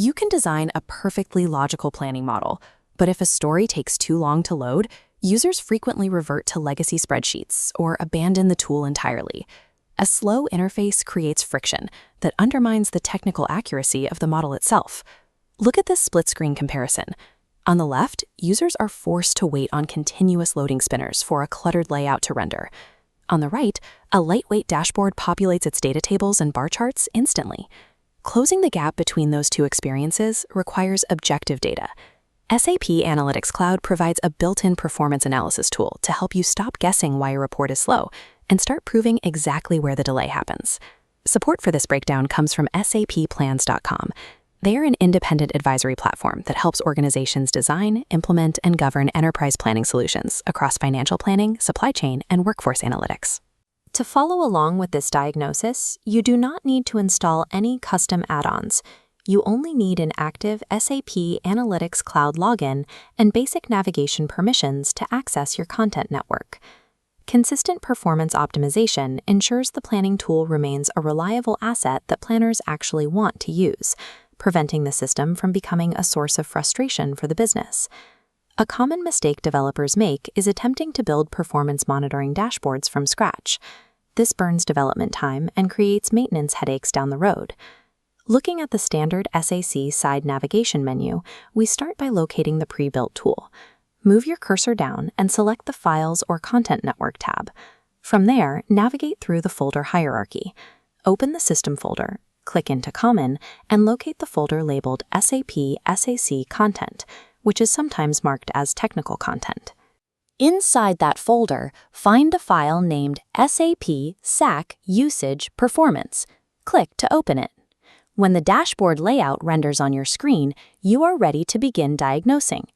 You can design a perfectly logical planning model, but if a story takes too long to load, users frequently revert to legacy spreadsheets or abandon the tool entirely. A slow interface creates friction that undermines the technical accuracy of the model itself. Look at this split-screen comparison. On the left, users are forced to wait on continuous loading spinners for a cluttered layout to render. On the right, a lightweight dashboard populates its data tables and bar charts instantly. Closing the gap between those two experiences requires objective data. SAP Analytics Cloud provides a built-in performance analysis tool to help you stop guessing why a report is slow and start proving exactly where the delay happens. Support for this breakdown comes from sapplans.com. They are an independent advisory platform that helps organizations design, implement, and govern enterprise planning solutions across financial planning, supply chain, and workforce analytics. To follow along with this diagnosis, you do not need to install any custom add-ons. You only need an active SAP Analytics Cloud login and basic navigation permissions to access your content network. Consistent performance optimization ensures the planning tool remains a reliable asset that planners actually want to use, preventing the system from becoming a source of frustration for the business. A common mistake developers make is attempting to build performance monitoring dashboards from scratch. This burns development time and creates maintenance headaches down the road. Looking at the standard SAC side navigation menu, we start by locating the pre-built tool. Move your cursor down and select the Files or Content Network tab. From there, navigate through the folder hierarchy. Open the System folder, click into Common, and locate the folder labeled SAP SAC Content, which is sometimes marked as Technical Content. Inside that folder, find a file named SAP SAC Usage Performance. Click to open it. When the dashboard layout renders on your screen, you are ready to begin diagnosing.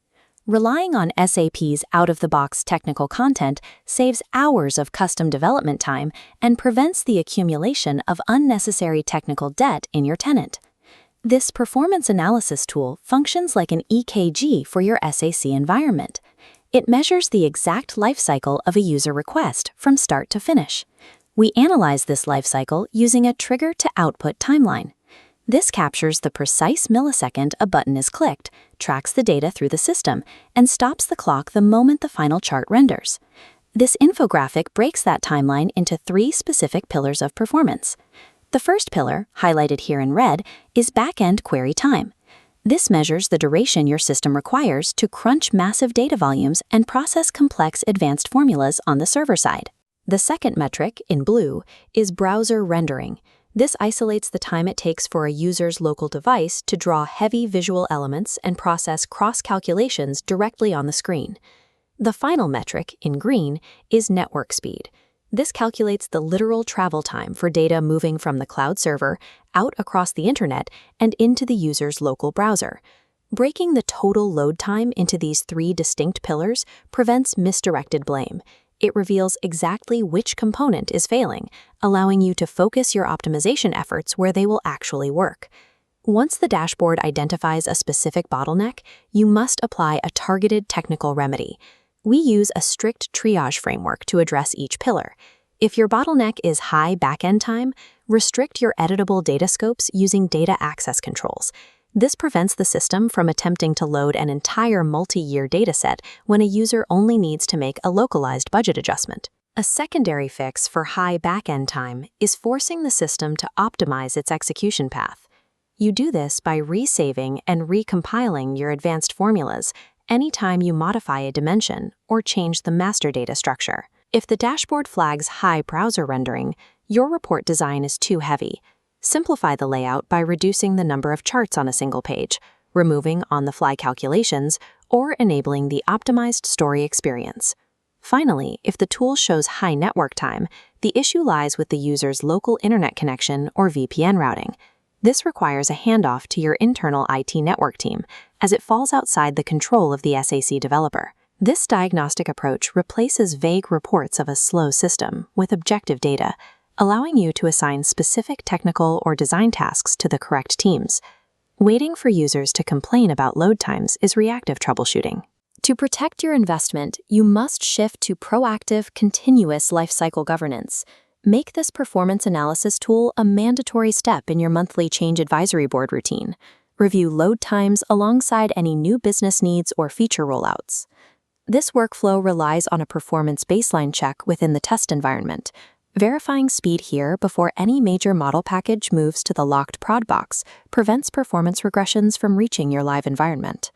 Relying on SAP's out-of-the-box technical content saves hours of custom development time and prevents the accumulation of unnecessary technical debt in your tenant. This performance analysis tool functions like an EKG for your SAC environment. It measures the exact lifecycle of a user request from start to finish. We analyze this lifecycle using a trigger-to-output timeline. This captures the precise millisecond a button is clicked, tracks the data through the system, and stops the clock the moment the final chart renders. This infographic breaks that timeline into 3 specific pillars of performance. The first pillar, highlighted here in red, is back-end query time. This measures the duration your system requires to crunch massive data volumes and process complex advanced formulas on the server side. The second metric, in blue, is browser rendering. This isolates the time it takes for a user's local device to draw heavy visual elements and process cross-calculations directly on the screen. The final metric, in green, is network speed. This calculates the literal travel time for data moving from the cloud server, out across the internet, and into the user's local browser. Breaking the total load time into these 3 distinct pillars prevents misdirected blame. It reveals exactly which component is failing, allowing you to focus your optimization efforts where they will actually work. Once the dashboard identifies a specific bottleneck, you must apply a targeted technical remedy. We use a strict triage framework to address each pillar. If your bottleneck is high back-end time, restrict your editable data scopes using data access controls. This prevents the system from attempting to load an entire multi-year dataset when a user only needs to make a localized budget adjustment. A secondary fix for high back-end time is forcing the system to optimize its execution path. You do this by resaving and recompiling your advanced formulas anytime you modify a dimension or change the master data structure. If the dashboard flags high browser rendering, your report design is too heavy. Simplify the layout by reducing the number of charts on a single page, removing on-the-fly calculations, or enabling the optimized story experience. Finally, if the tool shows high network time, the issue lies with the user's local internet connection or VPN routing. This requires a handoff to your internal IT network team, as it falls outside the control of the SAC developer. This diagnostic approach replaces vague reports of a slow system with objective data, allowing you to assign specific technical or design tasks to the correct teams. Waiting for users to complain about load times is reactive troubleshooting. To protect your investment, you must shift to proactive, continuous lifecycle governance. Make this performance analysis tool a mandatory step in your monthly change advisory board routine. review load times alongside any new business needs or feature rollouts. This workflow relies on a performance baseline check within the test environment, verifying speed here before any major model package moves to the locked prod box prevents performance regressions from reaching your live environment.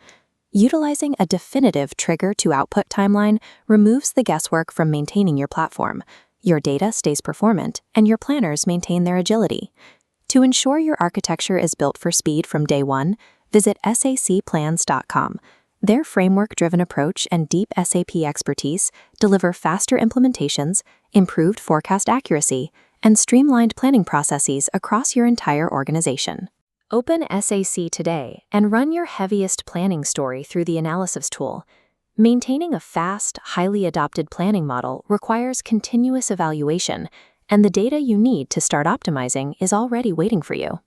Utilizing a definitive trigger-to-output timeline removes the guesswork from maintaining your platform. Your data stays performant, and your planners maintain their agility. To ensure your architecture is built for speed from day one, visit sacplans.com. Their framework-driven approach and deep SAP expertise deliver faster implementations, improved forecast accuracy, and streamlined planning processes across your entire organization. Open SAC today and run your heaviest planning story through the analysis tool. Maintaining a fast, highly adopted planning model requires continuous evaluation, and the data you need to start optimizing is already waiting for you.